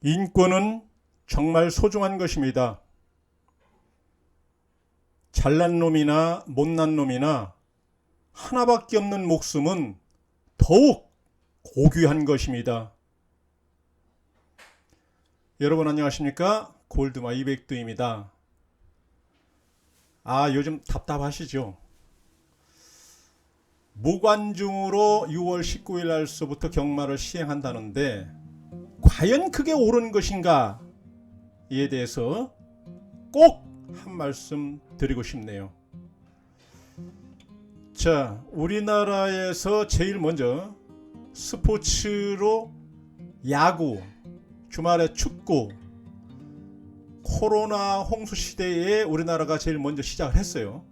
인권은 정말 소중한 것입니다. 잘난 놈이나 못난 놈이나 하나밖에 없는 목숨은 더욱 고귀한 것입니다. 여러분 안녕하십니까? 골드마 이백두입니다. 요즘 답답하시죠? 무관중으로 6월 19일 날서부터 경마를 시행한다는데 과연 그게 옳은 것인가? 이에 대해서 꼭 한 말씀 드리고 싶네요. 자, 우리나라에서 제일 먼저 스포츠로 야구, 주말에 축구, 코로나 홍수 시대에 우리나라가 제일 먼저 시작을 했어요.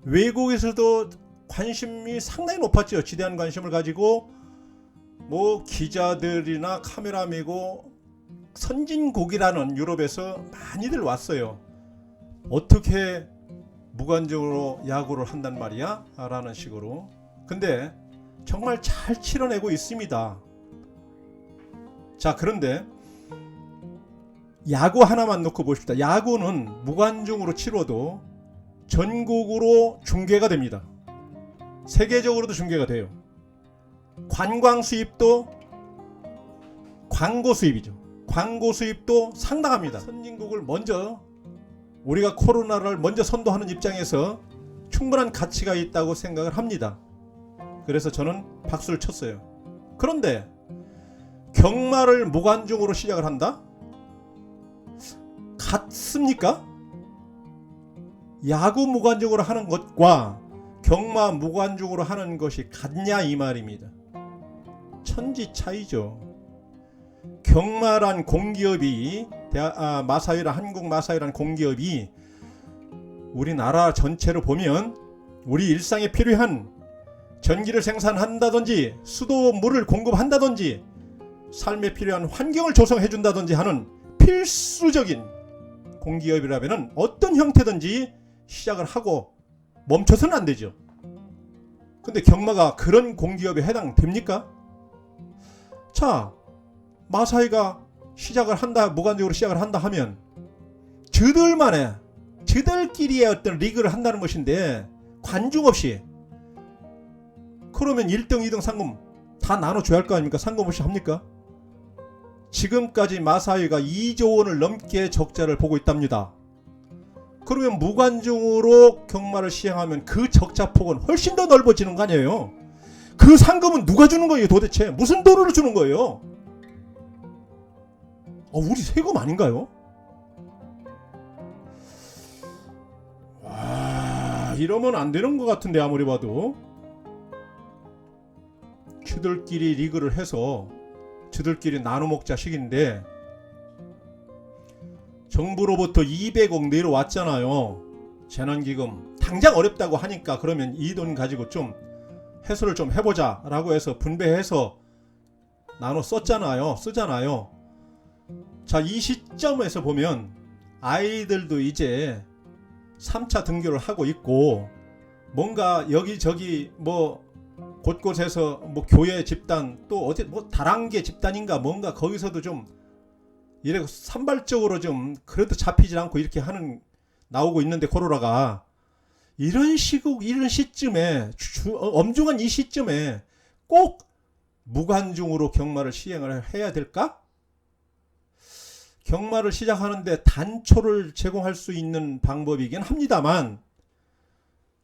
외국에서도 관심이 상당히 높았죠. 지대한 관심을 가지고 기자들이나 카메라맨이고 선진국이라는 유럽에서 많이들 왔어요. 어떻게 무관중으로 야구를 한단 말이야? 라는 식으로. 근데 정말 잘 치러내고 있습니다. 자, 그런데 야구 하나만 놓고 보십시다. 야구는 무관중으로 치러도 전국으로 중계가 됩니다. 세계적으로도 중계가 돼요. 관광 수입도 광고 수입이죠. 광고 수입도 상당합니다. 선진국을 먼저 우리가 코로나를 먼저 선도하는 입장에서 충분한 가치가 있다고 생각을 합니다. 그래서 저는 박수를 쳤어요. 그런데 경마를 무관중으로 시작을 한다? 같습니까? 야구 무관중으로 하는 것과 경마 무관중으로 하는 것이 같냐 이 말입니다. 천지 차이죠. 경마란 공기업이 마사회란 한국 마사회란 공기업이 우리나라 전체로 보면 우리 일상에 필요한 전기를 생산한다든지 수도물을 공급한다든지 삶에 필요한 환경을 조성해 준다든지 하는 필수적인 공기업이라면 어떤 형태든지 시작을 하고 멈춰서는 안 되죠. 근데 경마가 그런 공기업에 해당됩니까? 자, 마사회가 시작을 한다, 무관중으로 시작을 한다 하면 저들끼리의 어떤 리그를 한다는 것인데 관중 없이, 그러면 1등, 2등 상금 다 나눠줘야 할 거 아닙니까? 상금 없이 합니까? 지금까지 마사회가 2조 원을 넘게 적자를 보고 있답니다. 그러면 무관중으로 경마를 시행하면 그 적자폭은 훨씬 더 넓어지는 거 아니에요? 그 상금은 누가 주는 거예요 도대체? 무슨 돈으로 주는 거예요? 우리 세금 아닌가요? 이러면 안 되는 것 같은데 아무리 봐도. 저들끼리 리그를 해서 저들끼리 나눠 먹자 식인데 정부로부터 200억 내려왔잖아요. 재난기금 당장 어렵다고 하니까 그러면 이 돈 가지고 좀 해소를 좀 해보자 라고 해서 분배해서 나눠 쓰잖아요. 자, 이 시점에서 보면 아이들도 이제 3차 등교를 하고 있고 뭔가 여기저기 곳곳에서 교회 집단 또 어디 다랑계 집단인가 뭔가 거기서도 좀 이래 산발적으로 좀 그래도 잡히질 않고 이렇게 나오고 있는데 코로나가 이런 시점에 엄중한 이 시점에 꼭 무관중으로 경마를 시행을 해야 될까? 경마를 시작하는데 단초를 제공할 수 있는 방법이긴 합니다만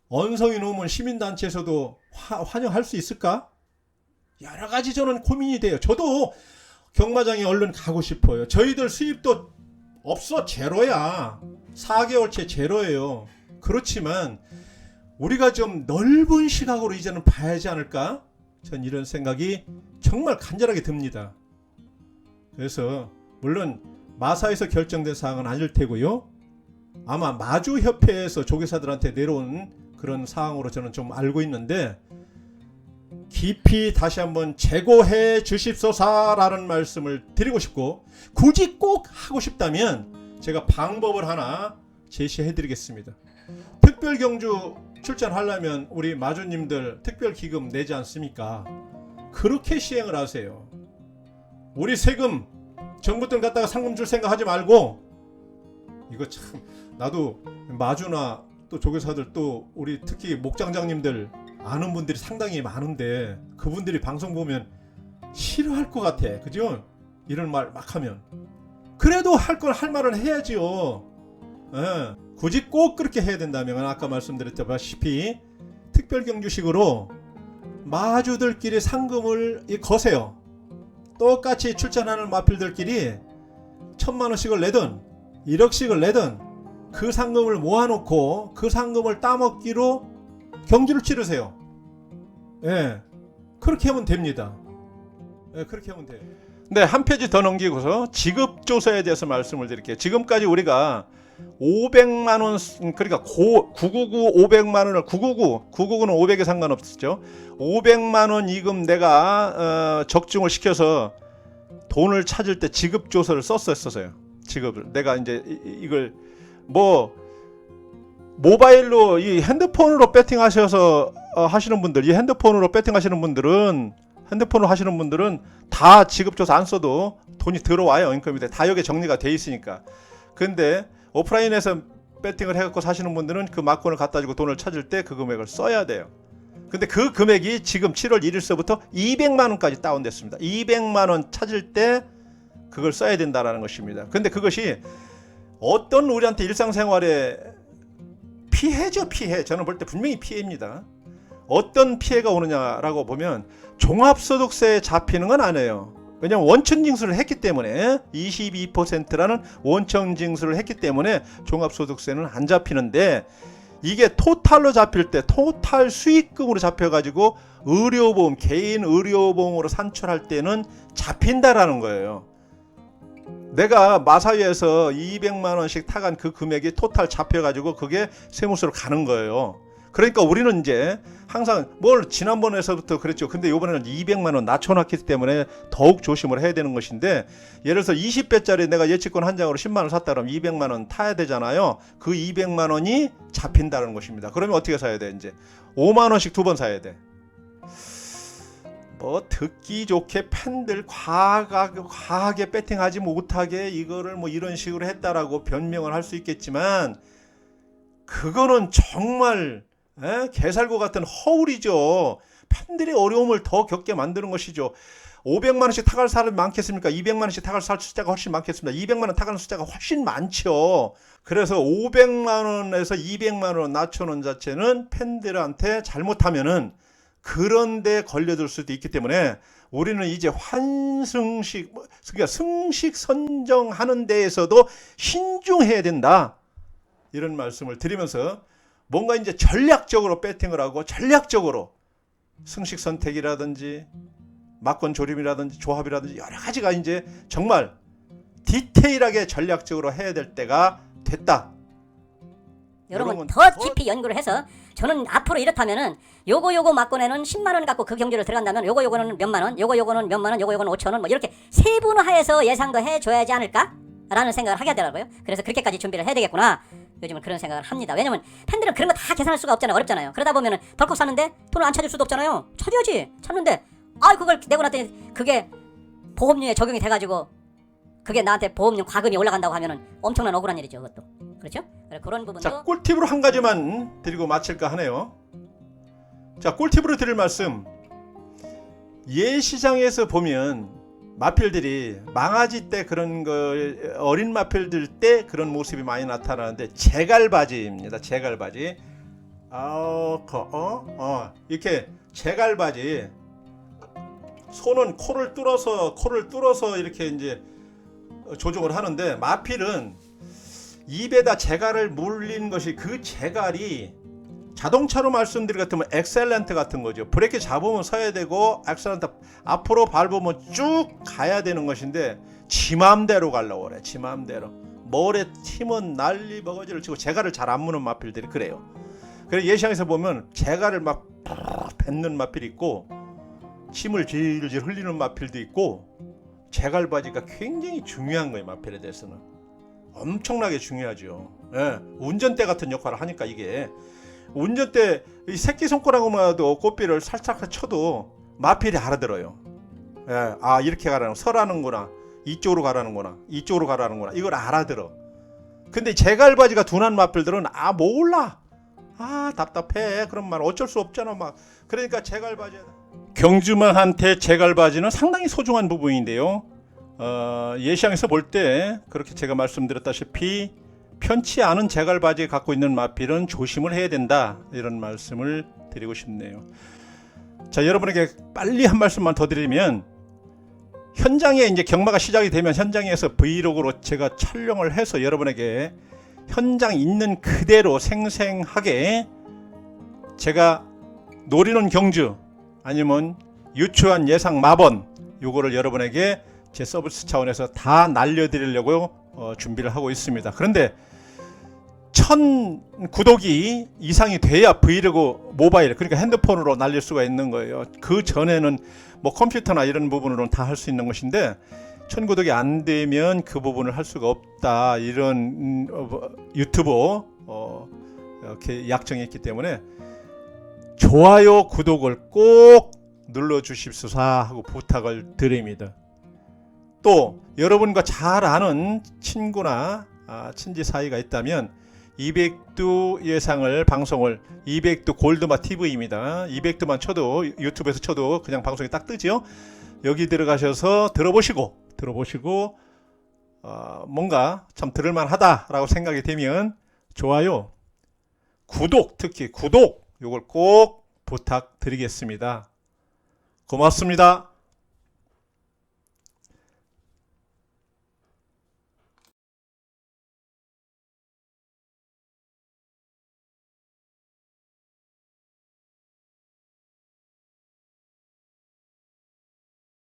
언성이 높은 시민단체에서도 환영할 수 있을까? 여러 가지 저는 고민이 돼요. 저도 경마장에 얼른 가고 싶어요. 저희들 수입도 없어. 제로야. 4개월째 제로예요. 그렇지만 우리가 좀 넓은 시각으로 이제는 봐야지 않을까? 전 이런 생각이 정말 간절하게 듭니다. 그래서 물론 마사에서 결정된 사항은 아닐 테고요. 아마 마주협회에서 조계사들한테 내려온 그런 사항으로 저는 좀 알고 있는데 깊이 다시 한번 재고해 주십소서라는 말씀을 드리고 싶고, 굳이 꼭 하고 싶다면 제가 방법을 하나 제시해 드리겠습니다. 특별경주 출전하려면 우리 마주님들 특별기금 내지 않습니까? 그렇게 시행을 하세요. 우리 세금 정부 돈 갖다가 상금 줄 생각하지 말고, 이거 참 나도 마주나 또 조교사들 또 우리 특히 목장장님들 아는 분들이 상당히 많은데 그분들이 방송 보면 싫어할 것 같아. 그죠? 이런 말 막 하면. 그래도 할 건 할 말은 해야지요. 예. 굳이 꼭 그렇게 해야 된다면 아까 말씀드렸다시피 특별경주식으로 마주들끼리 상금을 거세요. 똑같이 출전하는 마필들끼리 1000만원씩을 내든 1억씩을 내든 그 상금을 모아놓고 그 상금을 따먹기로 경주를 치르세요. 예, 그렇게 하면 됩니다. 예, 그렇게 하면 돼요. 네, 한 페이지 더 넘기고서 지급조서에 대해서 말씀을 드릴게요. 지금까지 우리가 500만원, 그러니까 999 500만원을 999는 500에 상관없었죠. 500만원 이금 내가 적중을 시켜서 돈을 찾을 때 지급조서를 썼었어요. 지급을 내가 이제 이걸 뭐 모바일로 이 핸드폰으로 배팅하셔서 하시는 분들, 이 핸드폰으로 배팅하시는 분들은 핸드폰으로 하시는 분들은 다 지급조서 안 써도 돈이 들어와요. 인컴이 다 여기 정리가 돼 있으니까. 근데 오프라인에서 배팅을 해갖고 사시는 분들은 그 막권을 갖다 주고 돈을 찾을 때 그 금액을 써야 돼요. 근데 그 금액이 지금 7월 1일서부터 200만원까지 다운됐습니다. 200만원 찾을 때 그걸 써야 된다라는 것입니다. 근데 그것이 어떤 우리한테 일상생활에 피해죠, 피해. 저는 볼 때 분명히 피해입니다. 어떤 피해가 오느냐라고 보면 종합소득세에 잡히는 건 아니에요. 왜냐하면 원천징수를 했기 때문에 22%라는 원천징수를 했기 때문에 종합소득세는 안 잡히는데, 이게 토탈로 잡힐 때 토탈 수익금으로 잡혀가지고 의료보험, 개인 의료보험으로 산출할 때는 잡힌다라는 거예요. 내가 마사회에서 200만원씩 타간 그 금액이 토탈 잡혀가지고 그게 세무서로 가는 거예요. 그러니까 우리는 이제 항상 뭘 지난번에서부터 그랬죠. 근데 이번에는 200만원 낮춰놨기 때문에 더욱 조심을 해야 되는 것인데, 예를 들어서 20배짜리 내가 예치권 한 장으로 10만원 샀다 그러면 200만원 타야 되잖아요. 그 200만원이 잡힌다는 것입니다. 그러면 어떻게 사야 돼? 이제 5만원씩 2번 사야 돼. 뭐 듣기 좋게 팬들 과하게 배팅하지 못하게 이거를 뭐 이런 식으로 했다라고 변명을 할 수 있겠지만, 그거는 정말 개살구 같은 허울이죠. 팬들의 어려움을 더 겪게 만드는 것이죠. 500만원씩 타갈 사람이 많겠습니까? 200만원씩 타갈 숫자가 훨씬 많겠습니다. 200만원 타가는 숫자가 훨씬 많죠. 그래서 500만원에서 200만원 낮춰놓은 자체는 팬들한테 잘못하면은 그런데 걸려들 수도 있기 때문에 우리는 이제 환승식, 그러니까 승식 선정하는 데에서도 신중해야 된다, 이런 말씀을 드리면서, 뭔가 이제 전략적으로 배팅을 하고 전략적으로 승식 선택이라든지 막권 조림이라든지 조합이라든지 여러 가지가 이제 정말 디테일하게 전략적으로 해야 될 때가 됐다. 여러분 더 깊이 연구를 해서, 저는 앞으로 이렇다면은 요거 막권에는 10만원 갖고 그 경주를 들어간다면 요거는 몇만원, 요거는 몇만원, 요거는 5천원, 뭐 이렇게 세분화해서 예상도 해줘야지 않을까? 라는 생각을 하게 하더라고요. 그래서 그렇게까지 준비를 해야 되겠구나, 요즘은 그런 생각을 합니다. 왜냐면 팬들은 그런 거 다 계산할 수가 없잖아요. 어렵잖아요. 그러다 보면은 덜컥 샀는데 돈을 안 찾을 수도 없잖아요. 찾아야지. 찾는데 그걸 내고 났더니 그게 보험료에 적용이 돼가지고 그게 나한테 보험료 과금이 올라간다고 하면은 엄청난 억울한 일이죠. 그것도. 그렇죠? 그런 부분도. 자, 꿀팁으로 한 가지만 드리고 마칠까 하네요. 자, 꿀팁으로 드릴 말씀. 예시장에서 보면 마필들이 망아지 때 그런 걸, 어린 마필들 때 그런 모습이 많이 나타나는데 제갈바지입니다. 제갈바지. 이렇게 제갈바지. 손은 코를 뚫어서 이렇게 이제 조종을 하는데, 마필은 입에다 제갈을 물린 것이, 그 제갈이 자동차로 말씀드릴 것 같으면 엑셀런트 같은 거죠. 브레이크 잡으면 서야 되고 엑셀런트 앞으로 밟으면 쭉 가야 되는 것인데, 지 맘대로 가려고 그래. 지 맘대로 머리에 팀은 난리 버거지를 치고 제갈을 잘 안 무는 마필들이 그래요. 그래서 예시장에서 보면 제갈을 막 뱉는 마필이 있고 침을 질질 흘리는 마필도 있고, 제갈바지가 굉장히 중요한 거예요. 마필에 대해서는 엄청나게 중요하죠. 예, 운전대 같은 역할을 하니까. 이게 운전대 이 새끼손가락으로도 꽃비를 살짝 쳐도 마필이 알아들어요. 예, 이렇게 가라는, 서라는구나, 이쪽으로 가라는구나, 이쪽으로 가라는구나, 이걸 알아들어. 근데 제갈바지가 둔한 마필들은 몰라, 답답해, 그런 말 어쩔 수 없잖아 막. 그러니까 제갈바지, 경주마한테 제갈바지는 상당히 소중한 부분인데요. 예시장에서 볼 때 그렇게 제가 말씀드렸다시피 편치 않은 제갈바지 갖고 있는 마필은 조심을 해야 된다, 이런 말씀을 드리고 싶네요. 자, 여러분에게 빨리 한 말씀만 더 드리면, 현장에 이제 경마가 시작이 되면 현장에서 브이로그로 제가 촬영을 해서 여러분에게 현장 있는 그대로 생생하게 제가 노리는 경주 아니면 유추한 예상 마번, 요거를 여러분에게 제 서비스 차원에서 다 날려드리려고 준비를 하고 있습니다. 그런데 1000 구독이 이상이 돼야 브이로그 모바일, 그러니까 핸드폰으로 날릴 수가 있는 거예요. 그 전에는 뭐 컴퓨터나 이런 부분으로는 다 할 수 있는 것인데 1000 구독이 안 되면 그 부분을 할 수가 없다, 이런 유튜버 이렇게 약정이 있기 때문에 좋아요, 구독을 꼭 눌러 주십사 하고 부탁을 드립니다. 또 여러분과 잘 아는 친구나 친지 사이가 있다면 200두 예상을 방송을, 200두 골드마 TV입니다. 200두만 쳐도 유튜브에서 쳐도 그냥 방송이 딱 뜨죠. 여기 들어가셔서 들어보시고 뭔가 참 들을만하다라고 생각이 되면 좋아요, 구독, 특히 구독 요걸 꼭 부탁드리겠습니다. 고맙습니다.